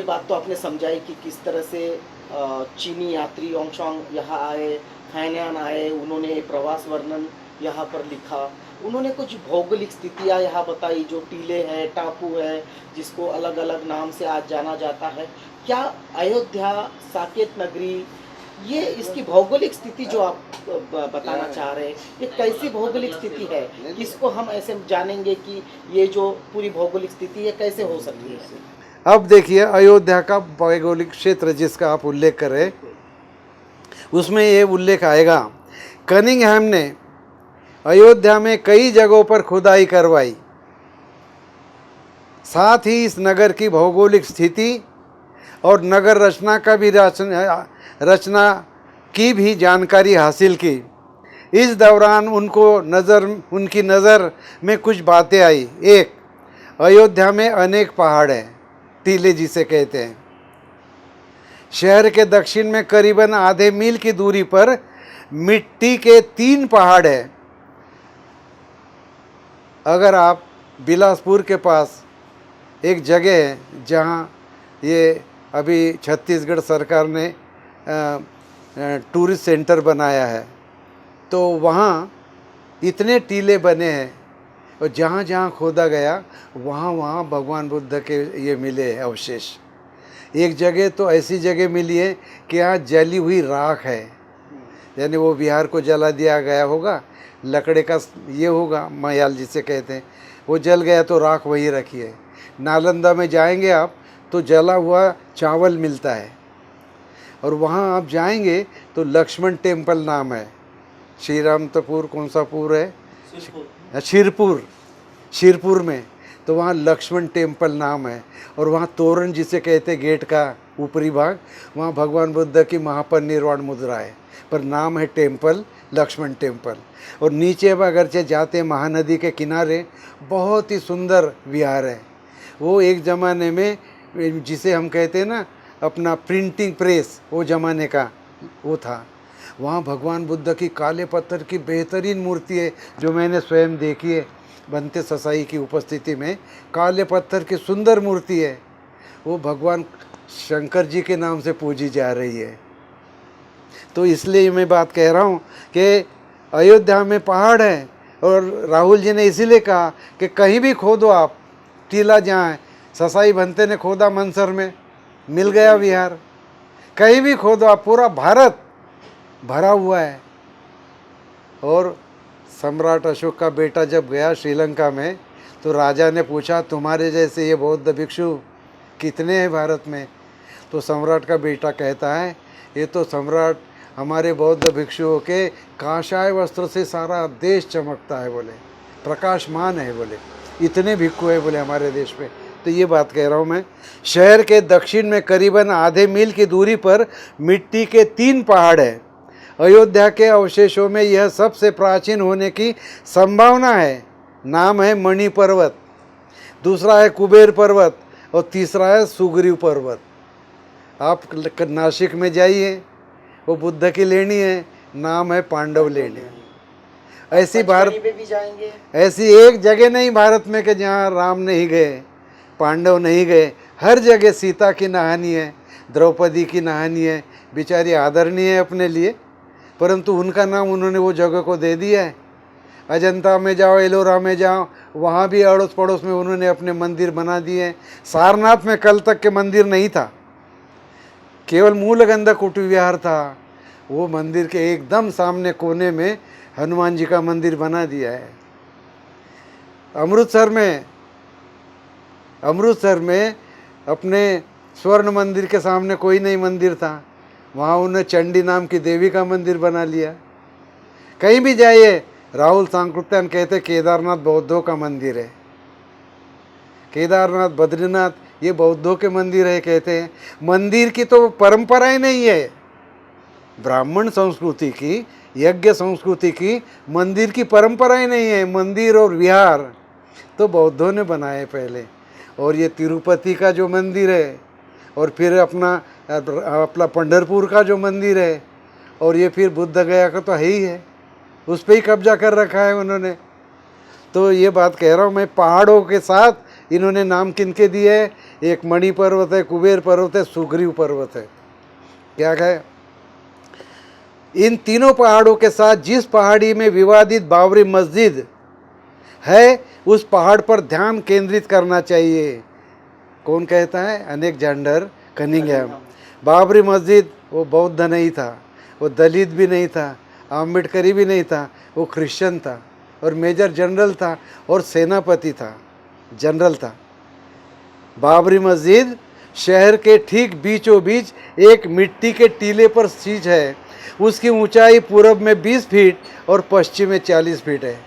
ये बात तो आपने समझाई कि किस तरह से चीनी यात्री ओंगशॉन्ग यहाँ आए, फैन्यान आए, उन्होंने प्रवास वर्णन यहाँ पर लिखा। उन्होंने कुछ भौगोलिक स्थितियाँ यहाँ बताई, जो टीले हैं, टापू है, जिसको अलग अलग नाम से आज जाना जाता है। क्या अयोध्या, साकेत नगरी, ये इसकी भौगोलिक स्थिति जो आप बताना चाह रहे हैं, ये कैसी भौगोलिक स्थिति है? किसको हम ऐसे जानेंगे कि ये जो पूरी भौगोलिक स्थिति है कैसे हो सकती है? अब देखिए, अयोध्या का भौगोलिक क्षेत्र जिसका आप उल्लेख करें, उसमें ये उल्लेख आएगा, कनिंघहैम ने अयोध्या में कई जगहों पर खुदाई करवाई। साथ ही इस नगर की भौगोलिक स्थिति और नगर रचना का भी रचना की भी जानकारी हासिल की। इस दौरान उनकी नज़र में कुछ बातें आई। एक, अयोध्या में अनेक पहाड़ हैं, टीले जिसे कहते हैं। शहर के दक्षिण में करीबन आधे मील की दूरी पर मिट्टी के 3 पहाड़ हैं। अगर आप बिलासपुर के पास एक जगह है जहाँ ये अभी छत्तीसगढ़ सरकार ने टूरिस्ट सेंटर बनाया है, तो वहाँ इतने टीले बने हैं और जहाँ जहाँ खोदा गया वहाँ वहाँ भगवान बुद्ध के ये मिले अवशेष। एक जगह तो ऐसी जगह मिली है कि यहाँ जली हुई राख है, यानी वो विहार को जला दिया गया होगा, लकड़े का ये होगा, मयाल जिसे कहते हैं, वो जल गया तो राख वही रखी है। नालंदा में जाएंगे आप तो जला हुआ चावल मिलता है, और वहाँ आप जाएंगे तो लक्ष्मण टेम्पल नाम है। श्री रामतपुर कौन सा पुर है? शिरपुर में, तो वहाँ लक्ष्मण टेम्पल नाम है। और वहाँ तोरण जिसे कहते गेट का ऊपरी भाग, वहाँ भगवान बुद्ध की महापरिनिर्वाण मुद्रा है, पर नाम है टेम्पल लक्ष्मण टेम्पल। और नीचे अब अगरचे जाते महानदी के किनारे बहुत ही सुंदर विहार है। वो एक ज़माने में जिसे हम कहते हैं ना अपना प्रिंटिंग प्रेस, वो ज़माने का वो था। वहाँ भगवान बुद्ध की काले पत्थर की बेहतरीन मूर्ति है, जो मैंने स्वयं देखी है बनते ससाई की उपस्थिति में। काले पत्थर की सुंदर मूर्ति है, वो भगवान शंकर जी के नाम से पूजी जा रही है। तो इसलिए मैं बात कह रहा हूँ कि अयोध्या में पहाड़ हैं, और राहुल जी ने इसीलिए कहा कि कहीं भी खोदो आप, टीला जहाँ है, ससाई भंते ने खोदा मनसर में, मिल गया विहार। कहीं भी खोदो आप, पूरा भारत भरा हुआ है। और सम्राट अशोक का बेटा जब गया श्रीलंका में, तो राजा ने पूछा, तुम्हारे जैसे ये बौद्ध भिक्षु कितने हैं भारत में? तो सम्राट का बेटा कहता है, ये तो सम्राट हमारे बौद्ध भिक्षुओं के कांशाय वस्त्र से सारा देश चमकता है, बोले प्रकाशमान है, बोले इतने भिक्षु है बोले हमारे देश में। तो ये बात कह रहा हूँ मैं। शहर के दक्षिण में करीबन आधे मील की दूरी पर मिट्टी के 3 पहाड़ हैं। अयोध्या के अवशेषों में यह सबसे प्राचीन होने की संभावना है। नाम है मणि पर्वत, दूसरा है कुबेर पर्वत, और तीसरा है सुग्रीव पर्वत। आप नासिक में जाइए, वो बुद्ध की लेणी है, नाम है पांडव लेणी। ऐसी भारत में भी जाएंगे, ऐसी एक जगह नहीं भारत में कि जहाँ राम नहीं गए, पांडव नहीं गए। हर जगह सीता की कहानी है, द्रौपदी की कहानी है, बेचारी आदरणीय है अपने लिए, परंतु उनका नाम उन्होंने वो जगह को दे दिया है। अजंता में जाओ, एलोरा में जाओ, वहाँ भी अड़ोस पड़ोस में उन्होंने अपने मंदिर बना दिए हैं। सारनाथ में कल तक के मंदिर नहीं था, केवल मूलगंधा कुटी विहार था। वो मंदिर के एकदम सामने कोने में हनुमान जी का मंदिर बना दिया है। अमृतसर में अपने स्वर्ण मंदिर के सामने कोई नहीं मंदिर था, वहाँ उन्हें चंडी नाम की देवी का मंदिर बना लिया। कहीं भी जाइए, राहुल सांकृत्यायन कहते केदारनाथ बौद्धों का मंदिर है, केदारनाथ बद्रीनाथ ये बौद्धों के मंदिर है कहते हैं। मंदिर की तो परंपराएं नहीं है, ब्राह्मण संस्कृति की, यज्ञ संस्कृति की मंदिर की परंपराएं नहीं है। मंदिर और विहार तो बौद्धों ने बनाए पहले। और ये तिरुपति का जो मंदिर है, और फिर अपना पंढरपुर का जो मंदिर है, और ये फिर बुद्ध गया का तो है ही है, उस पर ही कब्जा कर रखा है उन्होंने। तो ये बात कह रहा हूँ मैं, पहाड़ों के साथ इन्होंने नाम किनके दिए हैं? एक मणि पर्वत है, कुबेर पर्वत है, सुग्रीव पर्वत है। क्या है? इन तीनों पहाड़ों के साथ जिस पहाड़ी में विवादित बाबरी मस्जिद है, उस पहाड़ पर ध्यान केंद्रित करना चाहिए। कौन कहता है? Alexander Cunningham. बाबरी मस्जिद वो बौद्ध नहीं था, वो दलित भी नहीं था, आम्बेडकरी भी नहीं था, वो क्रिश्चियन था और मेजर जनरल था और सेनापति था, जनरल था। बाबरी मस्जिद शहर के ठीक बीचों बीच एक मिट्टी के टीले पर स्थित है। उसकी ऊंचाई पूरब में 20 फीट और पश्चिम में 40 फीट है।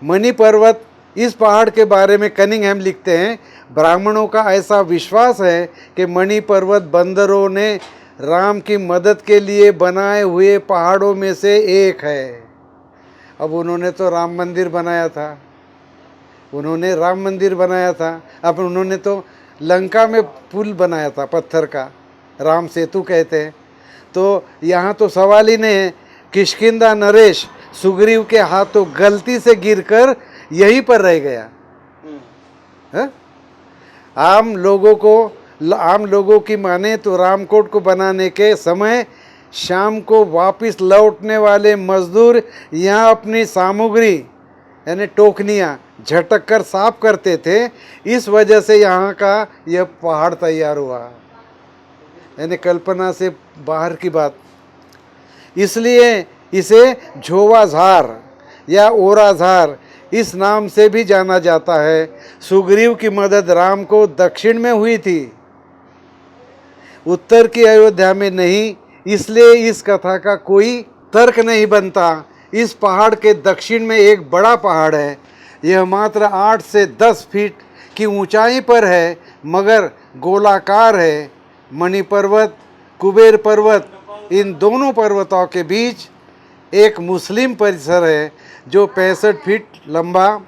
मणि पर्वत, इस पहाड़ के बारे में कनिंघम लिखते हैं, ब्राह्मणों का ऐसा विश्वास है कि मणि पर्वत बंदरों ने राम की मदद के लिए बनाए हुए पहाड़ों में से एक है। अब उन्होंने तो राम मंदिर बनाया था, उन्होंने राम मंदिर बनाया था। अब उन्होंने तो लंका में पुल बनाया था पत्थर का, राम सेतु कहते हैं। तो यहाँ तो सवाल ही नहीं है। किष्किंधा नरेश सुग्रीव के हाथों गलती से गिरकर यहीं पर रह गया। है? आम लोगों की माने तो रामकोट को बनाने के समय शाम को वापस लौटने वाले मजदूर यहाँ अपनी सामग्री यानी टोकनियाँ झटक कर साफ करते थे। इस वजह से यहाँ का यह पहाड़ तैयार हुआ, यानी कल्पना से बाहर की बात। इसलिए इसे झोवाझार या ओराझार इस नाम से भी जाना जाता है। सुग्रीव की मदद राम को दक्षिण में हुई थी, उत्तर की अयोध्या में नहीं। इसलिए इस कथा का कोई तर्क नहीं बनता। इस पहाड़ के दक्षिण में एक बड़ा पहाड़ है। यह मात्र 8 से 10 फीट की ऊंचाई पर है, मगर गोलाकार है। मणि पर्वत, कुबेर पर्वत, इन दोनों पर्वतों के बीच एक मुस्लिम परिसर है जो 65 फीट लंबा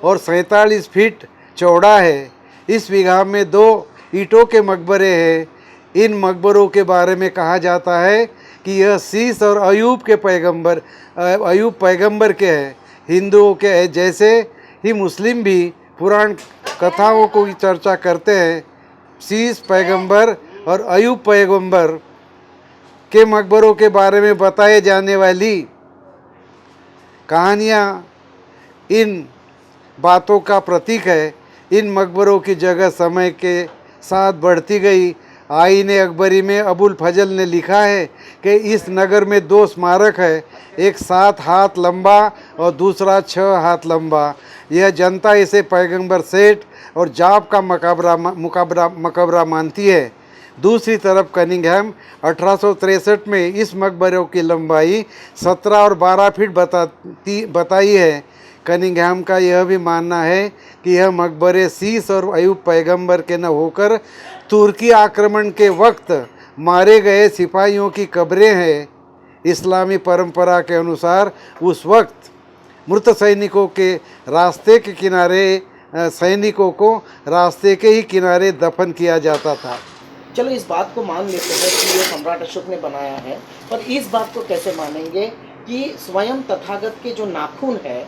और 47 फीट चौड़ा है। इस विभाग में 2 ईंटों के मकबरे हैं। इन मकबरों के बारे में कहा जाता है कि यह शीश और अयूब पैगंबर के हैं। हिंदुओं के जैसे ही मुस्लिम भी पुराण कथाओं को चर्चा करते हैं। शीश पैगंबर और अयूब पैगंबर के मकबरों के बारे में बताए जाने वाली कहानियाँ इन बातों का प्रतीक है। इन मकबरों की जगह समय के साथ बढ़ती गई। आईने अकबरी में अबुल फजल ने लिखा है कि इस नगर में 2 स्मारक है, एक 7 हाथ लंबा और दूसरा 6 हाथ लंबा। यह जनता इसे पैगंबर सेठ और जाप का मकबरा मानती है। दूसरी तरफ कनिंघम 1863 में इस मकबरों की लंबाई 17 और 12 फीट बताई है। कनिंघम का यह भी मानना है कि यह मकबरे शीश और अयूब पैगंबर के न होकर तुर्की आक्रमण के वक्त मारे गए सिपाहियों की कब्रें हैं। इस्लामी परंपरा के अनुसार उस वक्त मृत सैनिकों को रास्ते के ही किनारे दफन किया जाता था। चलो इस बात को मान लेते हैं कि ये सम्राट अशोक ने बनाया है, पर इस बात को कैसे मानेंगे कि स्वयं तथागत के जो नाखून है,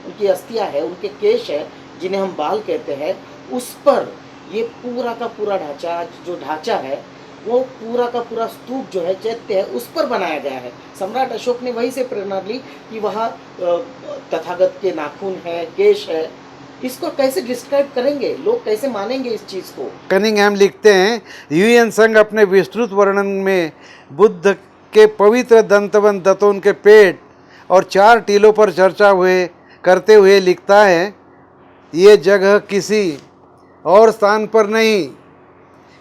उनकी अस्थियां है, उनके केश है, जिन्हें हम बाल कहते हैं, उस पर ये पूरा का पूरा ढांचा है, वो पूरा का पूरा स्तूप जो है, चैत्य है, उस पर बनाया गया है। सम्राट अशोक ने वहीं से प्रेरणा ली कि वहाँ तथागत के नाखून है, केश है। इसको कैसे डिस्क्राइब करेंगे, लोग कैसे मानेंगे इस चीज़ को? कनिंघम लिखते हैं, यूएन संघ अपने विस्तृत वर्णन में बुद्ध के पवित्र दंतवन दतों के पेट और 4 टीलों पर चर्चा करते हुए लिखता है, ये जगह किसी और स्थान पर नहीं,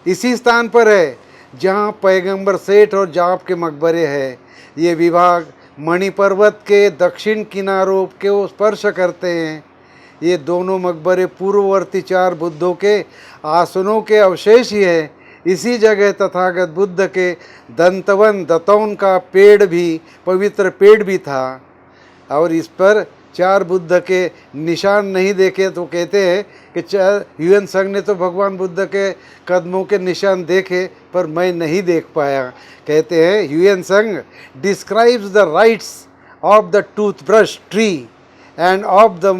इसी स्थान पर है जहाँ पैगंबर सेठ और जाप के मकबरे हैं। ये विभाग मणि पर्वत के दक्षिण किनारों को स्पर्श करते हैं। ये दोनों मकबरे पूर्ववर्ती 4 बुद्धों के आसनों के अवशेष ही है। इसी जगह तथागत बुद्ध के दंतवन दतौन का पवित्र पेड़ भी था। और इस पर 4 बुद्ध के निशान नहीं देखे तो कहते हैं कि यूएन संघ ने तो भगवान बुद्ध के कदमों के निशान देखे, पर मैं नहीं देख पाया। कहते हैं यूएन संघ describes the rights of the toothbrush tree and of the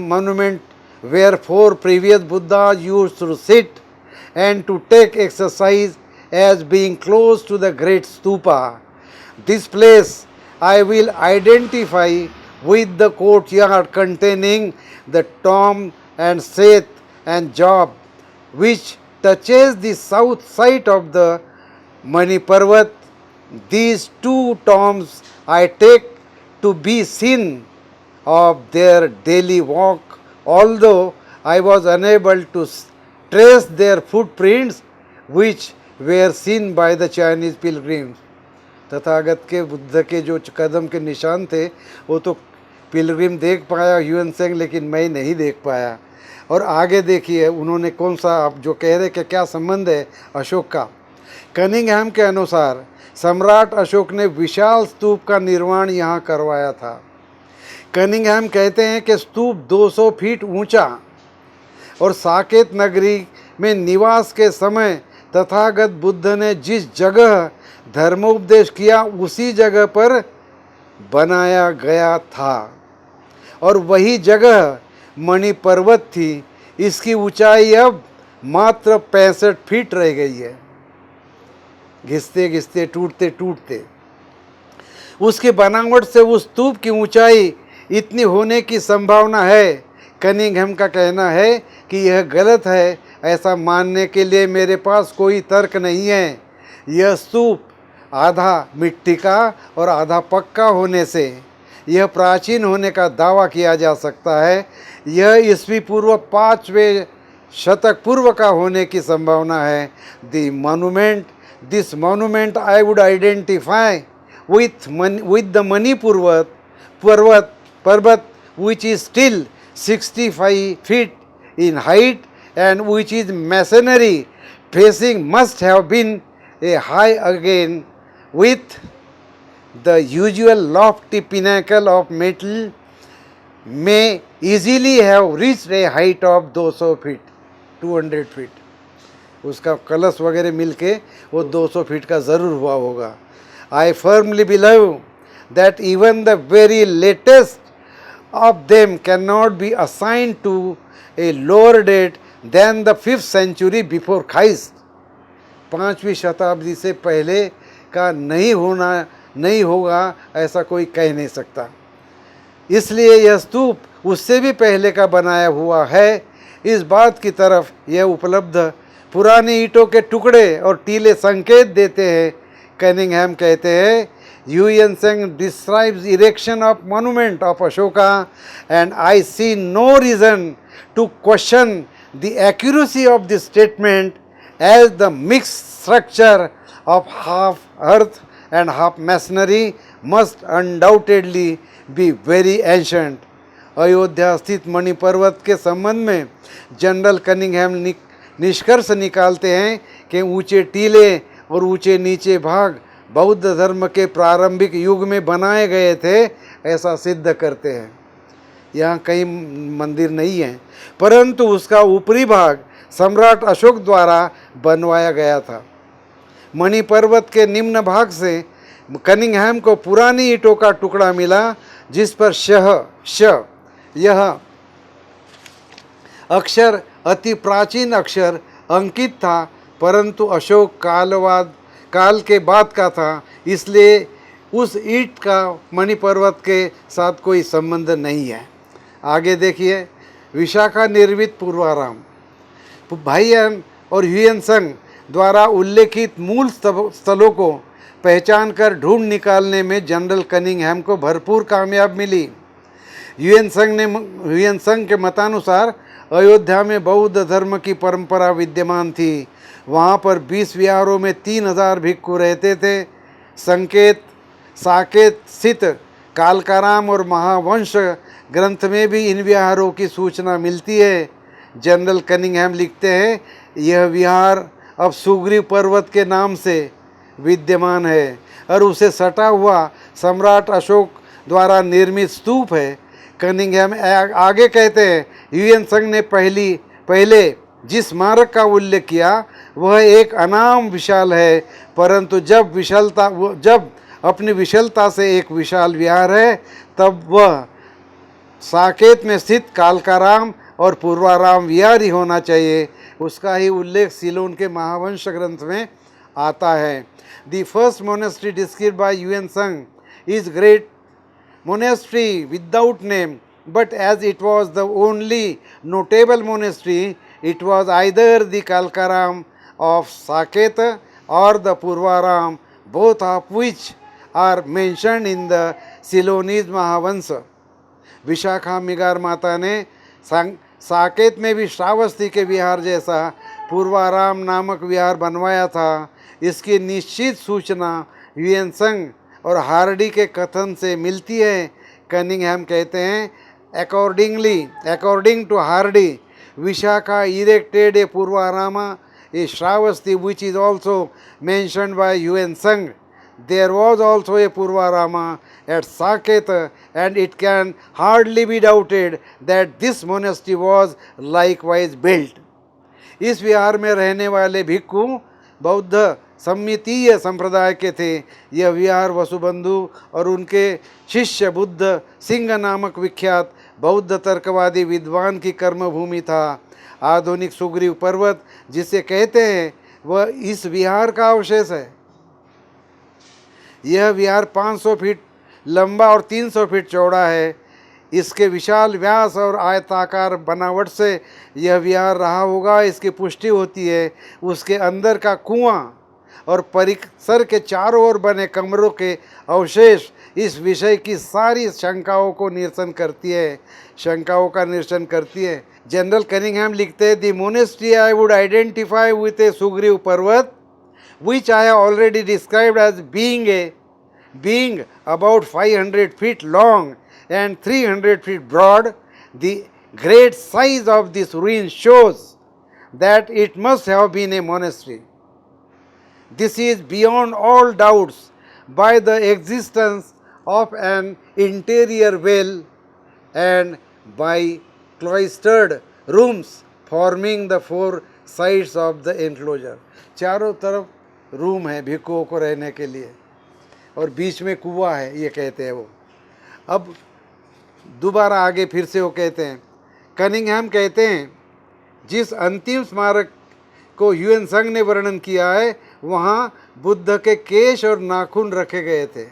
where 4 previous Buddhas used to sit and to take exercise as being close to the great stupa. This place I will identify with the courtyard containing the Tom and Seth and Job, which touches the south side of the Mani Parvat. These two tombs I take to be seen of their daily walk, although I was unable to trace their footprints, which were seen by the Chinese pilgrims. Tathagata के बुद्ध के जो कदम के निशान थे वो तो Pilgrim देख पाया ह्यूएन सेंग, लेकिन मैं नहीं देख पाया। और आगे देखिए उन्होंने कौन सा, आप जो कह रहे कि क्या संबंध है अशोक का। कनिंघहैम के अनुसार सम्राट अशोक ने विशाल स्तूप का निर्माण यहाँ करवाया था। कनिंघहैम कहते हैं कि स्तूप 200 फीट ऊंचा और साकेत नगरी में निवास के समय तथागत बुद्ध ने जिस जगह धर्मोपदेश किया उसी जगह पर बनाया गया था और वही जगह मणि पर्वत थी। इसकी ऊंचाई अब मात्र 65 फीट रह गई है, घिसते घिसते टूटते टूटते। उसकी बनावट से उस स्तूप की ऊंचाई इतनी होने की संभावना है। कनिंघहैम का कहना है कि यह गलत है, ऐसा मानने के लिए मेरे पास कोई तर्क नहीं है। यह स्तूप आधा मिट्टी का और आधा पक्का होने से यह प्राचीन होने का दावा किया जा सकता है। यह ईस्वी पूर्व 5वें शतक पूर्व का होने की संभावना है। This monument I would identify with the Mani Parvat, which is still 65 feet in height and which is masonry facing, must have been a high again with the usual lofty pinnacle of metal, may easily have reached a height of 200 feet, 200 feet. उसका कलश वगैरह मिलके वो 200 feet का ज़रूर हुआ होगा। I firmly believe that even the very latest of them cannot be assigned to a lower date than the 5th century before Christ. 5वीं शताब्दी से पहले का नहीं होगा ऐसा कोई कह नहीं सकता। इसलिए यह स्तूप उससे भी पहले का बनाया हुआ है। इस बात की तरफ यह उपलब्ध पुराने ईंटों के टुकड़े और टीले संकेत देते हैं। कनिंघहैम कहते हैं, Hiuen Tsang describes erection of monument of Ashoka and I see no reason to question the accuracy of this statement as the mixed structure of half earth and half masonry must undoubtedly be very ancient. Ayodhya स्थित मणि पर्वत के संबंध में general कनिंघहैम निष्कर्ष निकालते हैं कि ऊंचे टीले और ऊंचे नीचे भाग बौद्ध धर्म के प्रारंभिक युग में बनाए गए थे, ऐसा सिद्ध करते हैं। यहाँ कई मंदिर नहीं हैं, परंतु उसका ऊपरी भाग सम्राट अशोक द्वारा बनवाया गया था। मणि पर्वत के निम्न भाग से कनिंघहैम को पुरानी ईंटों का टुकड़ा मिला जिस पर यह अक्षर अति प्राचीन अक्षर अंकित था, परंतु अशोक काल के बाद का था, इसलिए उस ईंट का मणि पर्वत के साथ कोई संबंध नहीं है। आगे देखिए, विशाखा निर्मित पूर्वाराम। भाईयान और ह्यूएन सेंग द्वारा उल्लेखित मूल स्थलों को पहचान कर ढूंढ निकालने में जनरल कनिंघहैम को भरपूर कामयाब मिली। ह्यूएन सेंग के मतानुसार अयोध्या में बौद्ध धर्म की परंपरा विद्यमान थी। वहाँ पर 20 विहारों में 3000 भिक्षु रहते थे। साकेत स्थित कालकाराम और महावंश ग्रंथ में भी इन विहारों की सूचना मिलती है। जनरल कनिंघहैम लिखते हैं, यह विहार अब सुग्रीव पर्वत के नाम से विद्यमान है और उसे सटा हुआ सम्राट अशोक द्वारा निर्मित स्तूप है। कनिंघहैम आगे कहते हैं, ह्यूएन सेंग ने पहले जिस स्मारक का उल्लेख किया वह एक अनाम विशाल है, परंतु जब अपनी विशालता से एक विशाल विहार है, तब वह साकेत में स्थित कालकाराम और पूर्वाराम विहार ही होना चाहिए, उसका ही उल्लेख सीलोन के महावंश ग्रंथ में आता है। The first monastery described by Hiuen Tsang is great monastery without name, but as it was the only notable monastery, it was either the Kalkaram of Saket or the Purvaram, both of which are mentioned in the Ceylonese Mahavansa. Vishakha Migara Mata ने साकेत में भी श्रावस्ती के विहार जैसा पूर्वाराम नामक विहार बनवाया था। इसकी निश्चित सूचना ह्यूएन संग और हार्डी के कथन से मिलती है। कनिंघहैम कहते हैं, according to Hardy, Vishakha erected a Purvarama a Shravasti which is also mentioned by Hiuen Tsang. There was also a Purvarama at Saket, and it can hardly be doubted that this monastery was likewise built. इस विहार में रहने वाले भिक्खु बौद्ध सम्मितीय संप्रदाय के थे। यह विहार वसुबंधु और उनके शिष्य बुद्ध सिंह नामक विख्यात बौद्ध तर्कवादी विद्वान की कर्मभूमि था। आधुनिक सुग्रीव पर्वत जिसे कहते हैं वह इस विहार का अवशेष है। यह विहार 500 फीट लंबा और 300 फीट चौड़ा है। इसके विशाल व्यास और आयताकार बनावट से यह विहार रहा होगा इसकी पुष्टि होती है। उसके अंदर का कुआं और परिसर के चारों ओर बने कमरों के अवशेष इस विषय की सारी शंकाओं का निरसन करती है। जनरल कनिंघहैम लिखते हैं, the monastery I would identify with a Sugriva Parvat which I have already described as being about 500 feet long and 300 feet broad. The great size of this ruin shows that it must have been a monastery. This is beyond all doubts by the existence of an interior well and by cloistered rooms forming the four sides of the enclosure. चारों तरफ room है भिक्षुओं को रहने के लिए और बीच में कुआं है, ये कहते हैं वो। अब दोबारा आगे फिर से वो कहते हैं, कनिंघहैम कहते हैं, जिस अंतिम स्मारक को ह्यूएन संग ने वर्णन किया है वहाँ बुद्ध के केश और नाखून रखे गए थे।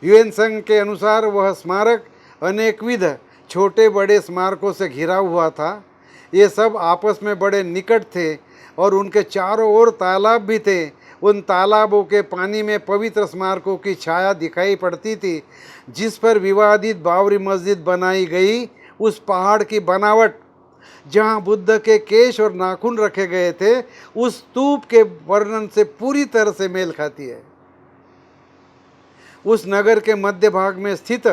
ह्यूएन संग के अनुसार वह स्मारक अनेकविध छोटे बड़े स्मारकों से घिरा हुआ था। ये सब आपस में बड़े निकट थे और उनके चारों ओर तालाब भी थे। उन तालाबों के पानी में पवित्र स्मारकों की छाया दिखाई पड़ती थी। जिस पर विवादित बाबरी मस्जिद बनाई गई, उस पहाड़ की बनावट जहाँ बुद्ध के केश और नाखून रखे गए थे, उस स्तूप के वर्णन से पूरी तरह से मेल खाती है। उस नगर के मध्य भाग में स्थित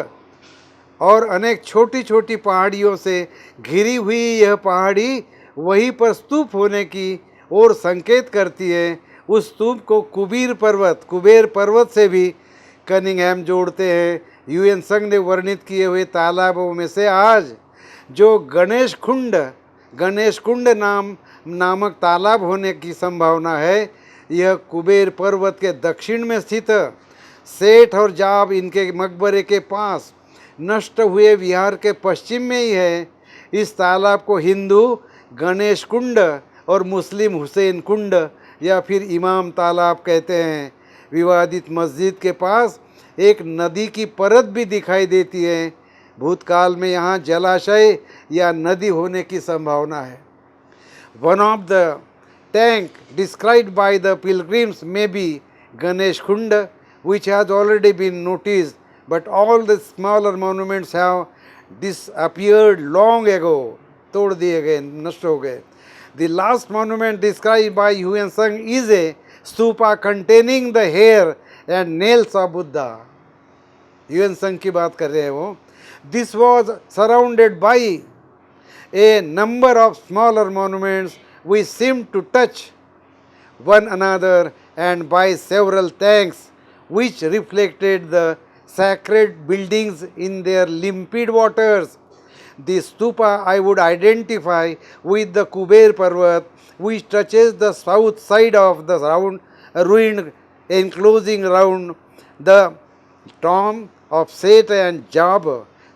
और अनेक छोटी छोटी पहाड़ियों से घिरी हुई यह पहाड़ी वहीं पर स्तूप होने की ओर संकेत करती है। उस स्तूप को कुबेर पर्वत से भी कनिंघहैम जोड़ते हैं। ह्यूएन संग ने वर्णित किए हुए तालाबों में से आज जो गणेश कुंड नामक तालाब होने की संभावना है, यह कुबेर पर्वत के दक्षिण में स्थित सेठ और जाब इनके मकबरे के पास नष्ट हुए विहार के पश्चिम में ही है। इस तालाब को हिंदू गणेश कुंड और मुस्लिम हुसैन कुंड या फिर इमाम तालाब कहते हैं। विवादित मस्जिद के पास एक नदी की परत भी दिखाई देती है। भूतकाल में यहाँ जलाशय या नदी होने की संभावना है। One of the tank described by the pilgrims may be Ganesh Kund which has already been noticed, but all the smaller monuments have disappeared long ago. तोड़ दिए गए, नष्ट हो गए। The last monument described by Hiuen संग is a stupa containing the hair and nails of Buddha. Hiuen संग की बात कर रहे हैं वो। This was surrounded by a number of smaller monuments which seemed to touch one another and by several tanks which reflected the sacred buildings in their limpid waters. The stupa I would identify with the Kuber Parvat, which touches the south side of the ruined enclosing round the tomb of Seth and Jab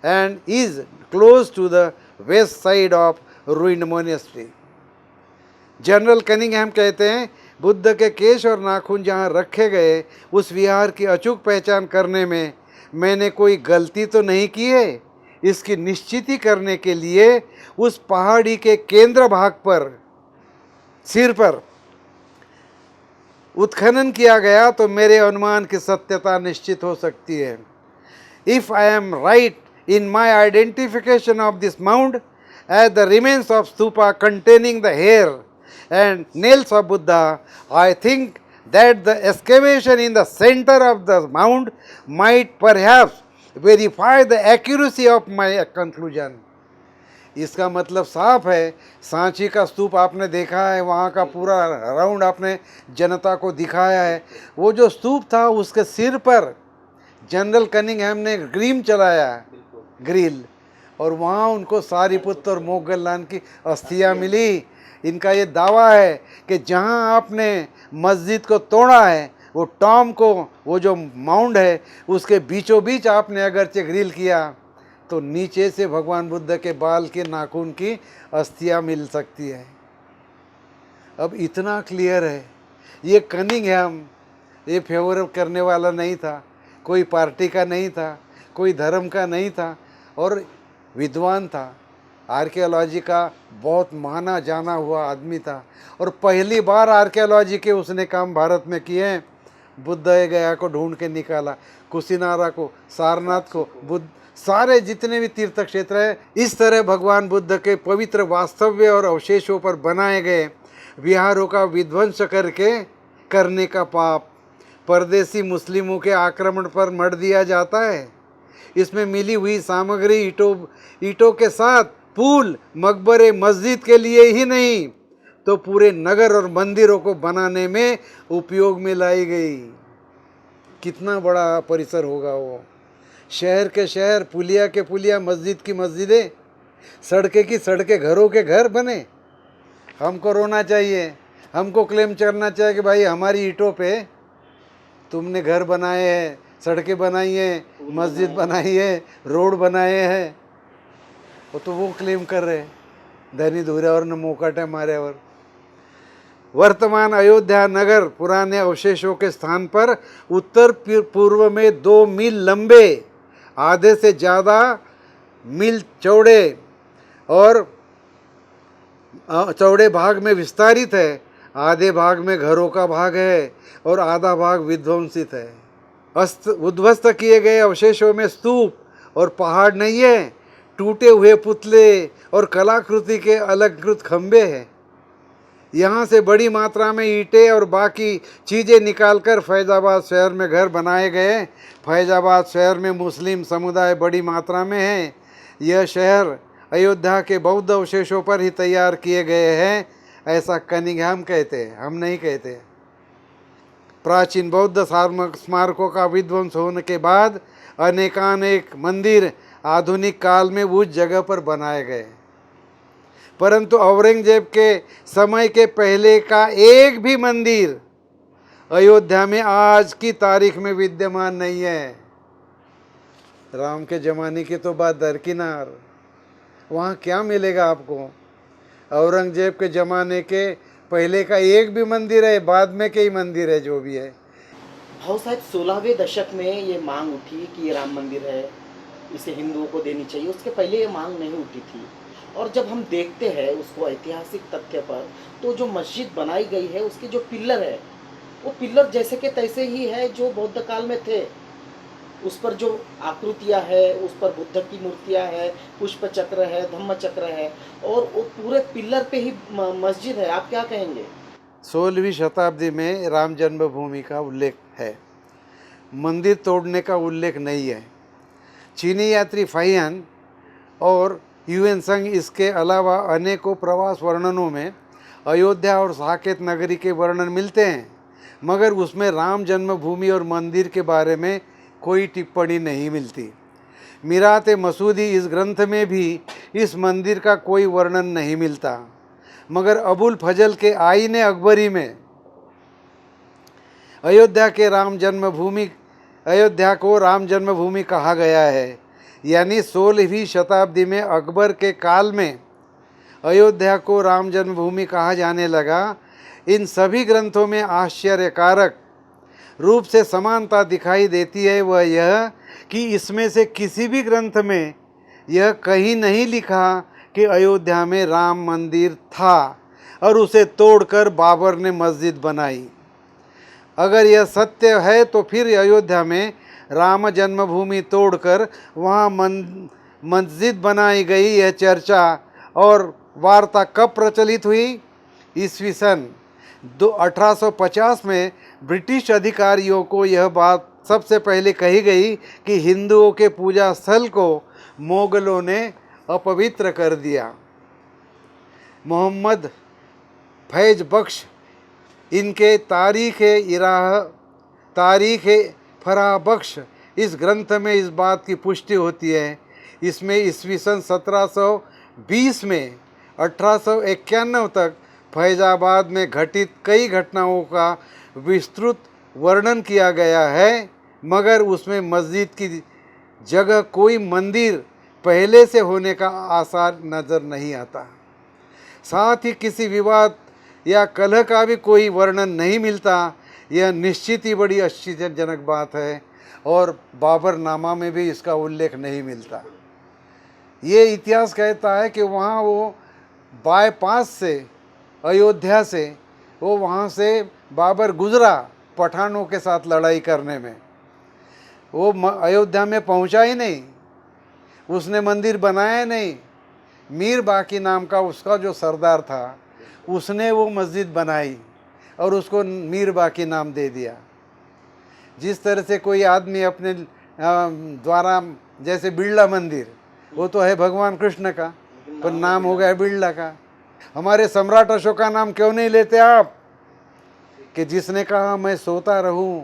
and is close to the west side of ruined monastery. General Cunningham कहते हैं बुद्ध के केश और नाखून जहाँ रखे गए उस विहार की अचूक पहचान करने में मैंने कोई गलती तो नहीं की है। इसकी निश्चिती करने के लिए उस पहाड़ी के केंद्र भाग पर सिर पर उत्खनन किया गया तो मेरे अनुमान की सत्यता निश्चित हो सकती है। If I am right in my identification of this mount as the remains of stupa containing the hair and nails of Buddha, I think that the excavation in the center of the mound might perhaps verify the accuracy of my conclusion. इसका मतलब साफ है, सांची का स्तूप आपने देखा है, वहाँ का पूरा राउंड आपने जनता को दिखाया है। वो जो स्तूप था उसके सिर पर जनरल कनिंघम ने ग्रीम चलाया, ग्रिल, और वहाँ उनको सारीपुत्र और मोगल्लान की अस्थियाँ मिली। इनका ये दावा है कि जहाँ आपने मस्जिद को तोड़ा है वो टॉम को, वो जो माउंड है उसके बीचों बीच आपने अगरचे ग्रिल किया तो नीचे से भगवान बुद्ध के बाल के नाखून की अस्थियाँ मिल सकती है। अब इतना क्लियर है। ये कनिंघम ये फेवर करने वाला नहीं था, कोई पार्टी का नहीं था, कोई धर्म का नहीं था, और विद्वान था, आर्कियोलॉजी का बहुत माना जाना हुआ आदमी था, और पहली बार आर्कियोलॉजी के उसने काम भारत में किए। बुद्ध गया को ढूंढ के निकाला, कुशीनारा को, सारनाथ को, बुद्ध, सारे जितने भी तीर्थ क्षेत्र है, इस तरह भगवान बुद्ध के पवित्र वास्तव्य और अवशेषों पर बनाए गए विहारों का विध्वंस करने का पाप परदेसी मुस्लिमों के आक्रमण पर मढ़ दिया जाता है। इसमें मिली हुई सामग्री ईंटों के साथ पुल, मकबरे, मस्जिद के लिए ही नहीं तो पूरे नगर और मंदिरों को बनाने में उपयोग में लाई गई। कितना बड़ा परिसर होगा वो। शहर के शहर, पुलिया के पुलिया, मस्जिद की मस्जिदें, सड़कें की सड़कें, घरों के घर बने। हमको रोना चाहिए, हमको क्लेम करना चाहिए कि भाई हमारी ईंटों पे तुमने घर बनाए हैं, सड़कें बनाई हैं, मस्जिद बनाई है, रोड बनाए हैं। तो वो क्लेम कर रहे धनी धुऱ्यावर न मोकाट्या माऱ्यावर। वर्तमान अयोध्या नगर पुराने अवशेषों के स्थान पर उत्तर पूर्व में 2 मील लंबे, आधे से ज़्यादा मील चौड़े और चौड़े भाग में विस्तारित है। आधे भाग में घरों का भाग है और आधा भाग विध्वंसित है। उद्ध्वस्त किए गए अवशेषों में स्तूप और पहाड़ नहीं है, टूटे हुए पुतले और कलाकृति के अलंकृत खंभे हैं। यहाँ से बड़ी मात्रा में ईंटें और बाकी चीज़ें निकालकर फैज़ाबाद शहर में घर बनाए गए। फैज़ाबाद शहर में मुस्लिम समुदाय बड़ी मात्रा में है। यह शहर अयोध्या के बौद्ध अवशेषों पर ही तैयार किए गए हैं, ऐसा कनिंघम कहते हैं, हम नहीं कहते। प्राचीन बौद्ध स्मारकों का विध्वंस होने के बाद अनेकानेक मंदिर आधुनिक काल में उस जगह पर बनाए गए, परंतु औरंगजेब के समय के पहले का एक भी मंदिर अयोध्या में आज की तारीख में विद्यमान नहीं है। राम के ज़माने की तो बात दरकिनार, वहाँ क्या मिलेगा आपको। औरंगजेब के ज़माने के पहले का एक भी मंदिर है, बाद में के ही मंदिर है जो भी है। भाऊ साहब 16वें दशक में ये मांग उठी कि ये राम मंदिर है, इसे हिंदुओं को देनी चाहिए। उसके पहले ये मांग नहीं उठी थी। और जब हम देखते हैं उसको ऐतिहासिक तथ्य पर, तो जो मस्जिद बनाई गई है उसके जो पिलर है वो पिलर जैसे के तैसे ही है जो बौद्ध काल में थे। उस पर जो आकृतियाँ है, उस पर बुद्ध की मूर्तियाँ है, पुष्प चक्र है, धम्म चक्र है, और वो पूरे पिलर पे ही मस्जिद है। आप क्या कहेंगे? 16वीं शताब्दी में राम जन्मभूमि का उल्लेख है, मंदिर तोड़ने का उल्लेख नहीं है। चीनी यात्री फाहियान और यूएन संघ इसके अलावा अनेकों प्रवास वर्णनों में अयोध्या और साकेत नगरी के वर्णन मिलते हैं, मगर उसमें राम जन्मभूमि और मंदिर के बारे में कोई टिप्पणी नहीं मिलती। मीरात मसूदी इस ग्रंथ में भी इस मंदिर का कोई वर्णन नहीं मिलता, मगर अबुल फजल के आईने अकबरी में अयोध्या को राम जन्मभूमि कहा गया है। यानी 16वीं शताब्दी में अकबर के काल में अयोध्या को राम जन्मभूमि कहा जाने लगा। इन सभी ग्रंथों में आश्चर्यकारक रूप से समानता दिखाई देती है, वह यह कि इसमें से किसी भी ग्रंथ में यह कहीं नहीं लिखा कि अयोध्या में राम मंदिर था और उसे तोड़कर बाबर ने मस्जिद बनाई। अगर यह सत्य है तो फिर अयोध्या में राम जन्मभूमि तोड़कर वहाँ मस्जिद बनाई गई, यह चर्चा और वार्ता कब प्रचलित हुई? ईस्वी सन 1850 में ब्रिटिश अधिकारियों को यह बात सबसे पहले कही गई कि हिंदुओं के पूजा स्थल को मुगलों ने अपवित्र कर दिया। मोहम्मद फैज बख्श इनके तारीख़ फराह बख्श इस ग्रंथ में इस बात की पुष्टि होती है। इसमें ईस्वी सन 1720 में 1891 तक फैजाबाद में घटित कई घटनाओं का विस्तृत वर्णन किया गया है, मगर उसमें मस्जिद की जगह कोई मंदिर पहले से होने का आसार नज़र नहीं आता। साथ ही किसी विवाद या कलह का भी कोई वर्णन नहीं मिलता। यह निश्चित ही बड़ी आश्चर्यजनक बात है और बाबरनामा में भी इसका उल्लेख नहीं मिलता। ये इतिहास कहता है कि वहाँ वो बाईपास से अयोध्या से वो वहाँ से बाबर गुजरा पठानों के साथ लड़ाई करने में। वो अयोध्या में पहुँचा ही नहीं, उसने मंदिर बनाया नहीं। मीर बाकी नाम का उसका जो सरदार था उसने वो मस्जिद बनाई और उसको मीर बाकी नाम दे दिया। जिस तरह से कोई आदमी अपने द्वारा, जैसे बिरला मंदिर, वो तो है भगवान कृष्ण का, पर नाम हो गया बिरला का। हमारे सम्राट अशोक का नाम क्यों नहीं लेते आप? कि जिसने कहा मैं सोता रहूं,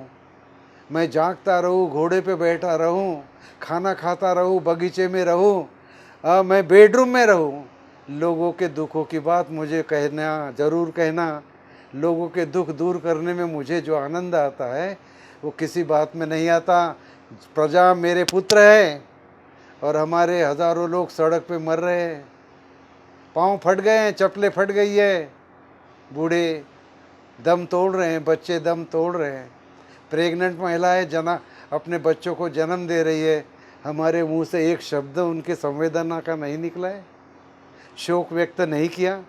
मैं जागता रहूं, घोड़े पे बैठा रहूं, खाना खाता रहूं, बगीचे में रहूं, मैं बेडरूम में रहूं, लोगों के दुखों की बात मुझे कहना, ज़रूर कहना। लोगों के दुख दूर करने में मुझे जो आनंद आता है वो किसी बात में नहीं आता। प्रजा मेरे पुत्र है और हमारे हज़ारों लोग सड़क पे मर रहे हैं, पाँव फट गए हैं, चप्पलें फट गई है, बूढ़े दम तोड़ रहे हैं, बच्चे दम तोड़ रहे हैं, प्रेग्नेंट महिलाएं अपने बच्चों को जन्म दे रही है। हमारे मुंह से एक शब्द उनके संवेदना का नहीं निकला है, शोक व्यक्त नहीं किया।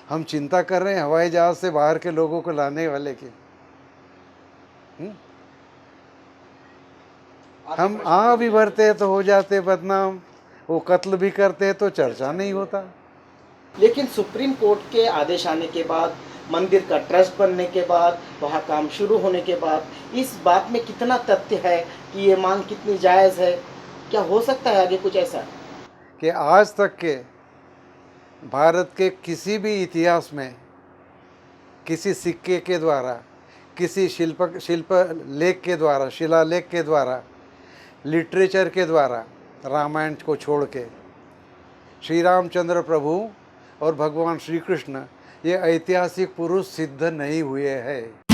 हम चिंता कर रहे हैं हवाई जहाज़ से बाहर के लोगों को लाने वाले की। हम भी भरते तो हो जाते बदनाम, वो कत्ल भी करते तो चर्चा नहीं होता। लेकिन सुप्रीम कोर्ट के आदेश आने के बाद, मंदिर का ट्रस्ट बनने के बाद, वहाँ काम शुरू होने के बाद, इस बात में कितना तथ्य है कि ये मांग कितनी जायज़ है? क्या हो सकता है आगे कुछ ऐसा कि आज तक के भारत के किसी भी इतिहास में किसी सिक्के के द्वारा, किसी शिलालेख के द्वारा, लिटरेचर के द्वारा रामायण को छोड़ के श्री रामचंद्र प्रभु और भगवान श्री कृष्ण ये ऐतिहासिक पुरुष सिद्ध नहीं हुए हैं।